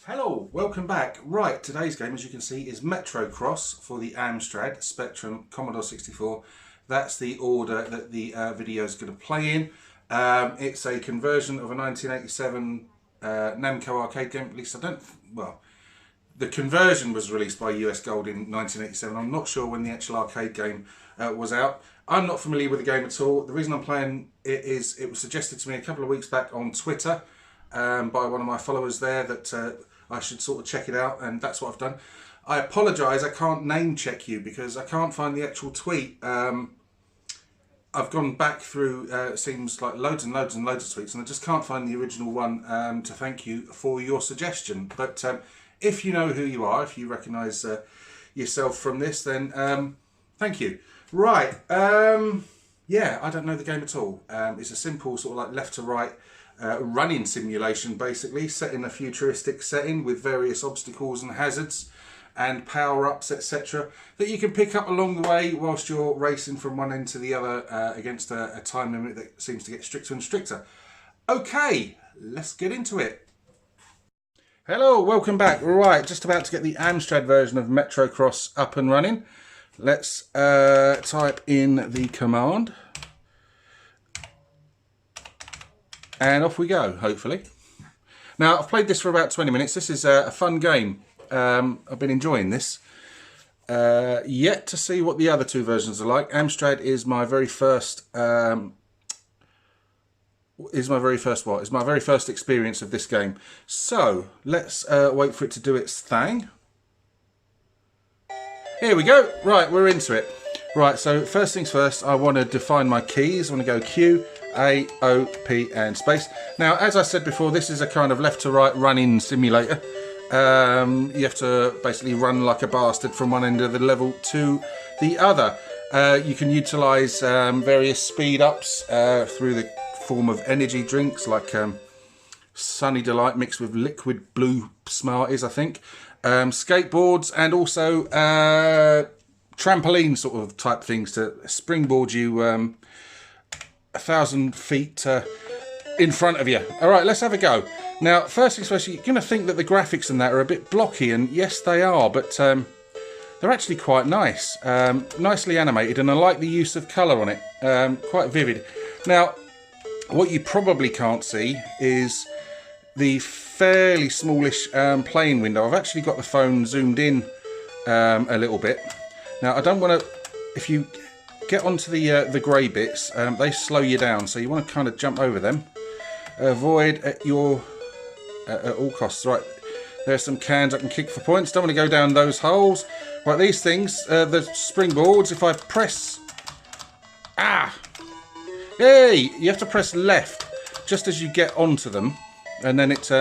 Hello, welcome back. Right, today's game, as you can see, is Metrocross for the Amstrad Spectrum Commodore 64. That's the order that the video is going to play in. It's a conversion of a 1987 Namco arcade game. At least the conversion was released by US Gold in 1987. I'm not sure when the actual arcade game was out. I'm not familiar with the game at all. The reason I'm playing it is it was suggested to me a couple of weeks back on Twitter by one of my followers there that I should sort of check it out, and that's what I've done. I apologise, I can't name check you because I can't find the actual tweet. I've gone back through, it seems like loads and loads and loads of tweets, and I just can't find the original one to thank you for your suggestion. But if you know who you are, if you recognise yourself from this, then thank you. Right, yeah, I don't know the game at all. It's a simple sort of like left to right running simulation, basically, set in a futuristic setting with various obstacles and hazards and power-ups, etc., that you can pick up along the way whilst you're racing from one end to the other against a time limit that seems to get stricter and stricter. Okay, let's get into it. Hello, welcome back. Right, just about to get the Amstrad version of Metrocross up and running. Let's type in the command. And off we go, hopefully. Now, I've played this for about 20 minutes. This is a fun game. I've been enjoying this. Yet to see what the other two versions are like. Amstrad is my very first... Is my very first experience of this game. So, let's wait for it to do its thing. Here we go. Right, we're into it. Right, so first things first, I want to define my keys. I want to go Q, A, O, P and space. Now, as I said before, this is a kind of left to right running simulator. You have to basically run like a bastard from one end of the level to the other. You can utilise various speed ups through the form of energy drinks like Sunny Delight mixed with liquid blue Smarties, I think. Skateboards and also trampoline sort of type things to springboard you 1,000 feet in front of you. All right, let's have a go. Now, first things first, you're going to think that the graphics and that are a bit blocky, and yes, they are, but they're actually quite nice. Nicely animated, and I like the use of colour on it. Quite vivid. Now, what you probably can't see is the fairly smallish playing window. I've actually got the phone zoomed in a little bit. Now, I don't want to... If you get onto the grey bits, they slow you down, so you want to kind of jump over them. Avoid at all costs. Right, there's some cans I can kick for points. Don't want to go down those holes. Right, these things, the springboards, if I press... Ah! Hey! You have to press left just as you get onto them, and then it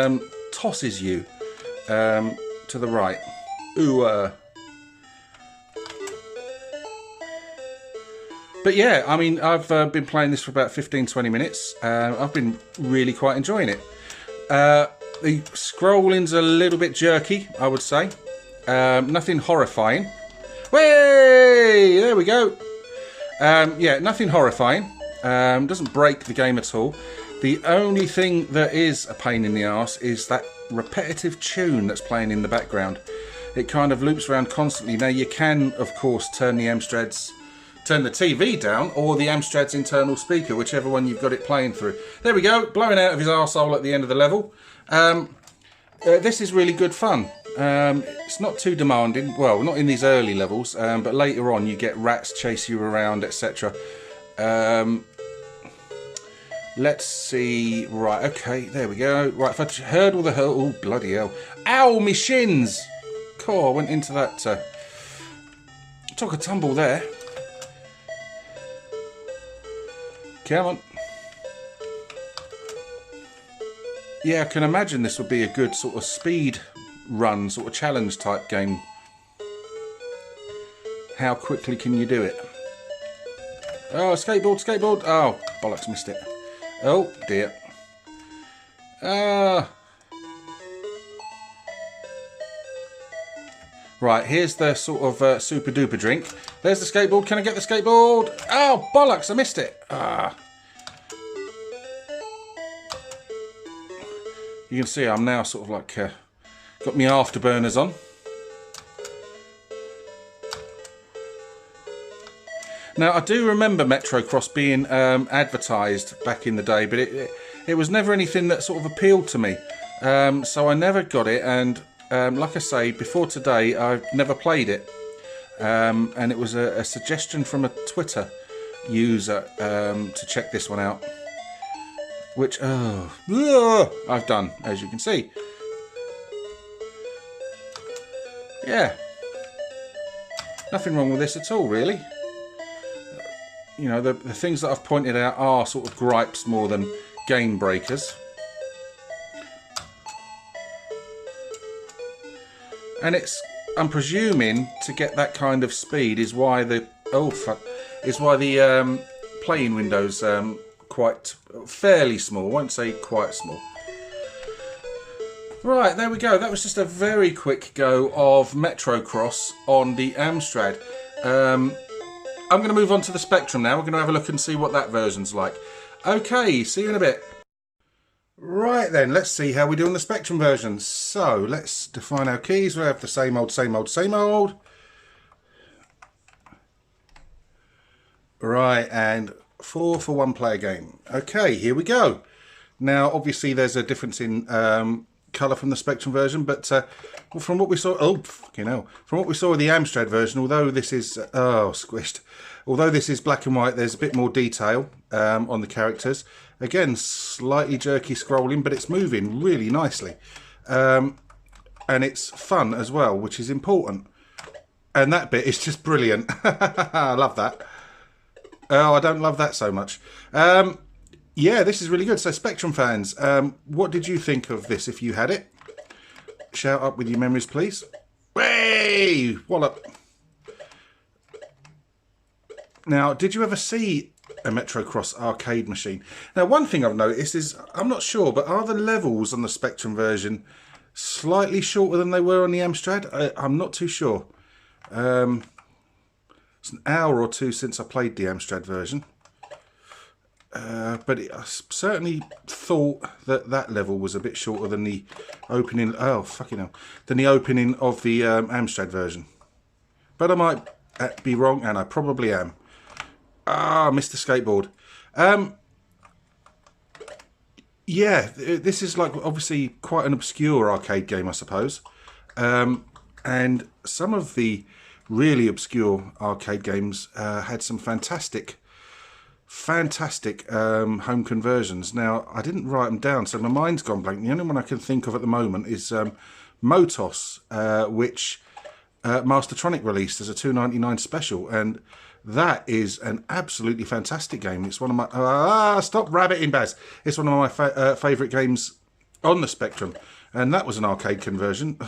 tosses you to the right. Ooh, But yeah, I mean, I've been playing this for about 15-20 minutes. I've been really quite enjoying it. The scrolling's a little bit jerky, I would say. Nothing horrifying. Way! There we go. Yeah, nothing horrifying. Doesn't break the game at all. The only thing that is a pain in the arse is that repetitive tune that's playing in the background. It kind of loops around constantly. Now, you can, of course, turn the TV down, or the Amstrad's internal speaker, whichever one you've got it playing through. There we go, blowing out of his arsehole at the end of the level. This is really good fun. It's not too demanding, well, not in these early levels, but later on you get rats chase you around, etc. Let's see, right, okay, there we go. Right, if I hurdle the hurdle, oh, bloody hell. Ow, me shins! Cool, I went into that, took a tumble there. Come on. Yeah, I can imagine this would be a good sort of speed run, sort of challenge type game. How quickly can you do it? Oh, skateboard, skateboard. Oh, bollocks, missed it. Oh, dear. Right, here's the sort of super duper drink. There's the skateboard. Can I get the skateboard? Oh, bollocks, I missed it. You can see I'm now sort of like Got my afterburners on. Now, I do remember Metrocross being advertised back in the day, but it was never anything that sort of appealed to me. So I never got it, and like I say, before today, I've never played it. And it was a suggestion from a Twitter user to check this one out, which I've done, as you can see. Yeah, nothing wrong with this at all, really. You know, the things that I've pointed out are sort of gripes more than game breakers. And I'm presuming to get that kind of speed is why the playing window's fairly small. I won't say quite small. Right, there we go. That was just a very quick go of Metrocross on the Amstrad. I'm going to move on to the Spectrum now. We're going to have a look and see what that version's like. Okay, see you in a bit. Right then, let's see how we do on the Spectrum version. So, let's define our keys. We'll have the same old, same old, same old. Right, and 4 for 1 player game. Okay, here we go. Now, obviously, there's a difference in colour from the Spectrum version, but from what we saw, from what we saw with the Amstrad version, although this is squished, although this is black and white, there's a bit more detail on the characters. Again, slightly jerky scrolling, but it's moving really nicely, and it's fun as well, which is important. And that bit is just brilliant. I love that. Oh, I don't love that so much. Yeah, this is really good. So, Spectrum fans, what did you think of this if you had it? Shout up with your memories, please. Way! Wallop. Now, did you ever see a Metrocross arcade machine? Now, one thing I've noticed is, I'm not sure, but are the levels on the Spectrum version slightly shorter than they were on the Amstrad? I'm not too sure. It's an hour or two since I played the Amstrad version. But I certainly thought that level was a bit shorter than the opening. Oh fucking hell! Than the opening of the Amstrad version. But I might be wrong, and I probably am. Ah, Mr. Skateboard. Yeah, this is like obviously quite an obscure arcade game, I suppose. And some of the really obscure arcade games had some fantastic home conversions. Now, I didn't write them down, so my mind's gone blank. The only one I can think of at the moment is Motos, which Mastertronic released as a $2.99 special, and that is an absolutely fantastic game. It's one of my stop rabbiting, Baz. It's one of my favourite games on the Spectrum, and that was an arcade conversion.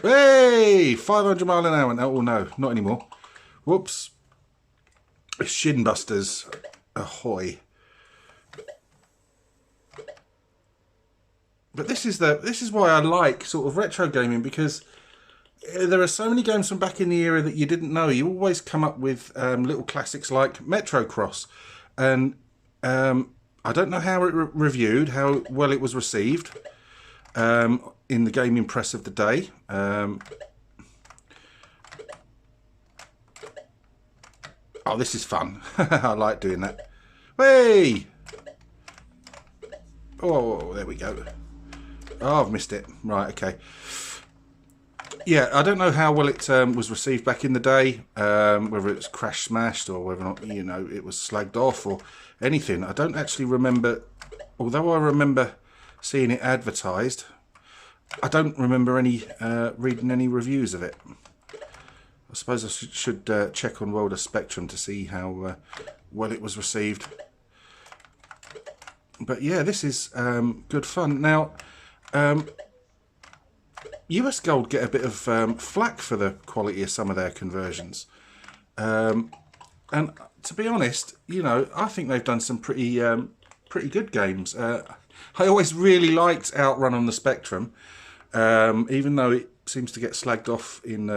Hey, 500 mile an hour. Oh no, not anymore. Whoops. Shinbusters, ahoy! But this is why I like sort of retro gaming, because there are so many games from back in the era that you didn't know. You always come up with little classics like Metrocross, and I don't know how it reviewed, how well it was received in the gaming press of the day. Oh, this is fun. I like doing that. Hey! Oh, there we go. Oh, I've missed it. Right, okay. Yeah, I don't know how well it was received back in the day, whether it's crash smashed or whether or not, you know, it was slagged off or anything. I don't actually remember, although I remember seeing it advertised, I don't remember any reading any reviews of it. I suppose I should check on World of Spectrum to see how well it was received. But yeah, this is good fun. Now, US Gold get a bit of flack for the quality of some of their conversions. And to be honest, you know, I think they've done some pretty good games. I always really liked Outrun on the Spectrum, even though it seems to get slagged off in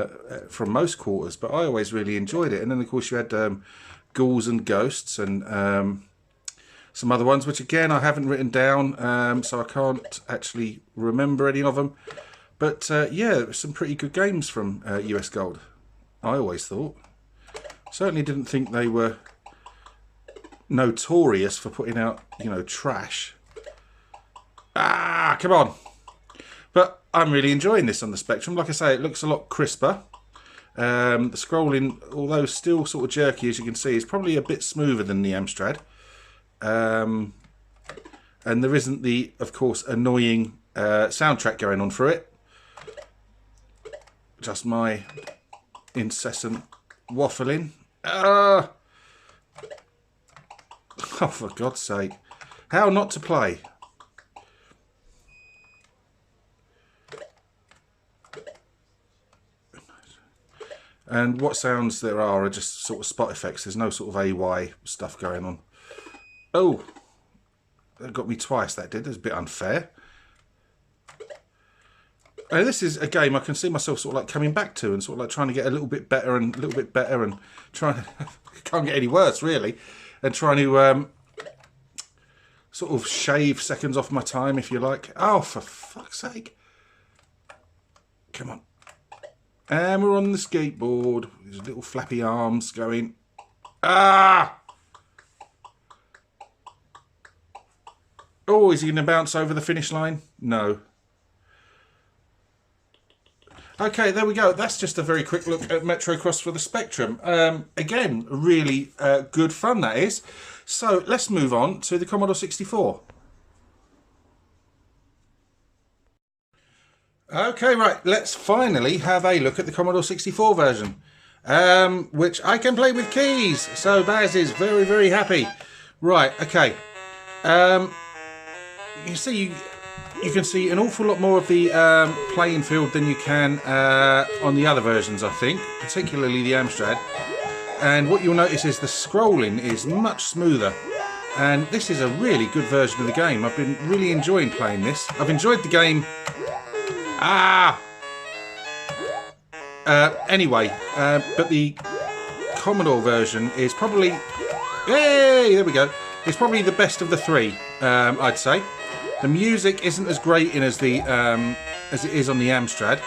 from most quarters, but I always really enjoyed it. And then of course you had Ghouls and Ghosts and some other ones, which again I haven't written down, so I can't actually remember any of them. But yeah, there were some pretty good games from US Gold, I always thought. Certainly didn't think they were notorious for putting out, you know, trash. Ah, come on. But I'm really enjoying this on the Spectrum. Like I say, it looks a lot crisper. The scrolling, although still sort of jerky, as you can see, is probably a bit smoother than the Amstrad. And there isn't the, of course, annoying soundtrack going on through it. Just my incessant waffling. Oh, for God's sake. How not to play? And what sounds there are just sort of spot effects. There's no sort of AY stuff going on. Oh, that got me twice, that did. That's a bit unfair. This is a game I can see myself sort of like coming back to and sort of like trying to get a little bit better and a little bit better and trying to... can't get any worse, really. And trying to sort of shave seconds off my time, if you like. Oh, for fuck's sake. Come on. And we're on the skateboard. There's little flappy arms going. Ah! Oh, is he going to bounce over the finish line? No. Okay, there we go. That's just a very quick look at Metro Cross for the Spectrum. Again, really good fun, that is. So let's move on to the Commodore 64. Okay, right, let's finally have a look at the Commodore 64 version, which I can play with keys, so Baz is very, very happy. Right, okay. You see, you can see an awful lot more of the playing field than you can on the other versions, I think, particularly the Amstrad. And what you'll notice is the scrolling is much smoother. And this is a really good version of the game. I've been really enjoying playing this. I've enjoyed the game... anyway, but the Commodore version is probably... Hey, there we go. It's probably the best of the three, I'd say. The music isn't as great in as it is on the Amstrad.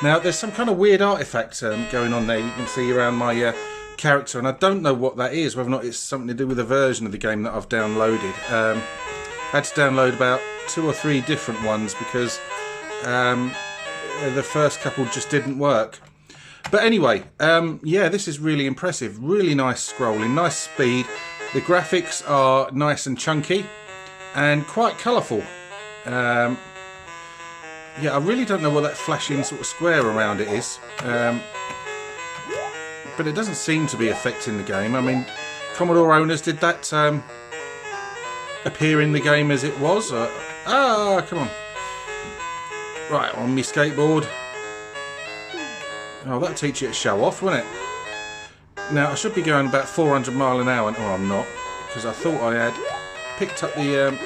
Now, there's some kind of weird artifact going on there. You can see around my character, and I don't know what that is. Whether or not it's something to do with the version of the game that I've downloaded. I had to download about 2 or 3 different ones because the first couple just didn't work. But anyway, yeah, this is really impressive. Really nice scrolling, nice speed. The graphics are nice and chunky and quite colourful. Yeah, I really don't know what that flashing sort of square around it is. But it doesn't seem to be affecting the game. I mean, Commodore owners, did that appear in the game as it was? Come on. Right, on my skateboard. Oh, that'll teach you to show off, won't it? Now, I should be going about 400 miles an hour. Oh, I'm not. Because I thought I had picked up the...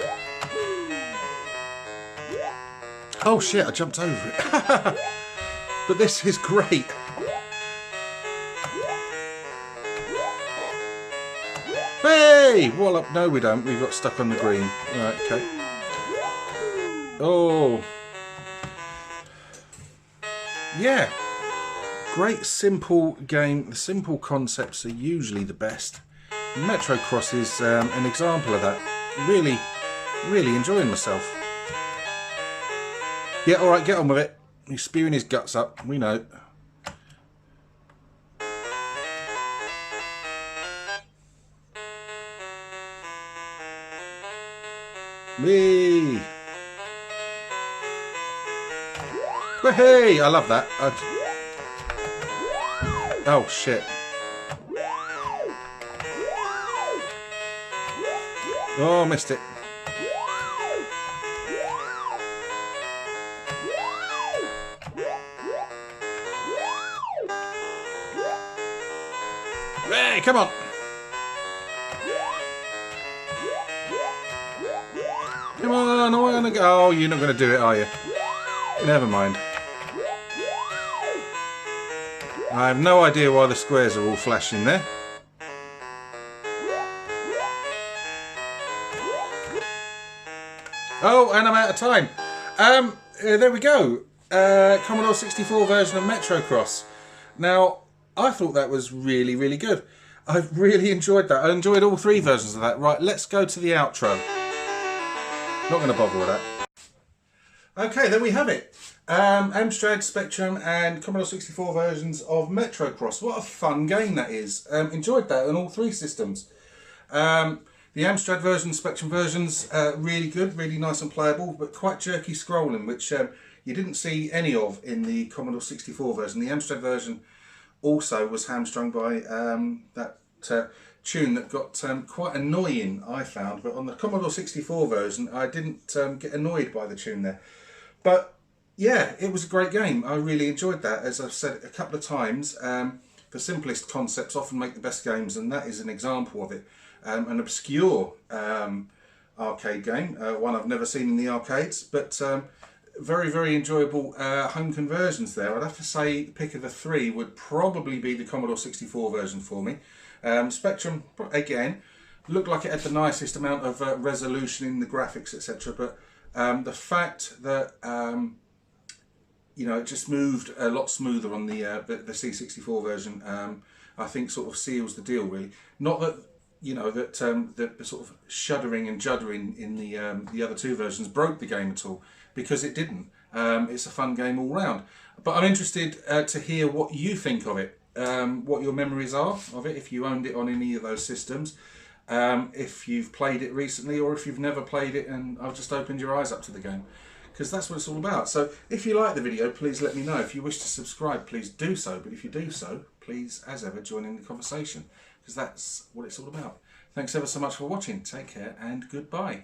Oh, shit, I jumped over it. But this is great. Hey! Wallop. No, we don't. We got stuck on the green. Right, okay. Oh... Yeah, great simple game. The simple concepts are usually the best. Metro Cross is an example of that. Really, really enjoying myself. Yeah, alright, get on with it. He's spewing his guts up, we know. Whee! Hey, I love that. Oh shit. Oh, missed it. Hey, come on. Come on, I want to go. Oh, you're not going to do it, are you? Never mind. I have no idea why the squares are all flashing there. Oh, and I'm out of time. There we go. Commodore 64 version of Metrocross. Now, I thought that was really, really good. I really enjoyed that. I enjoyed all three versions of that. Right, let's go to the outro. Not going to bother with that. Okay, there we have it. Amstrad, Spectrum and Commodore 64 versions of Metrocross. What a fun game that is. Enjoyed that on all three systems. The Amstrad version, Spectrum versions, really good, really nice and playable, but quite jerky scrolling, which you didn't see any of in the Commodore 64 version. The Amstrad version also was hamstrung by that tune that got quite annoying, I found. But on the Commodore 64 version, I didn't get annoyed by the tune there. But yeah, it was a great game. I really enjoyed that. As I've said a couple of times, the simplest concepts often make the best games, and that is an example of it. An obscure arcade game, one I've never seen in the arcades, but very, very enjoyable home conversions there. I'd have to say the pick of the three would probably be the Commodore 64 version for me. Spectrum, again, looked like it had the nicest amount of resolution in the graphics, etc. But the fact that you know, it just moved a lot smoother on the C64 version, I think sort of seals the deal, really. Not that, you know, that the sort of shuddering and juddering in the other two versions broke the game at all, because it didn't. It's a fun game all round. But I'm interested to hear what you think of it, what your memories are of it, if you owned it on any of those systems, if you've played it recently, or if you've never played it and I've just opened your eyes up to the game. Because that's what it's all about. So if you like the video, please let me know. If you wish to subscribe, please do so. But if you do so, please, as ever, join in the conversation, because that's what it's all about. Thanks ever so much for watching. Take care and goodbye.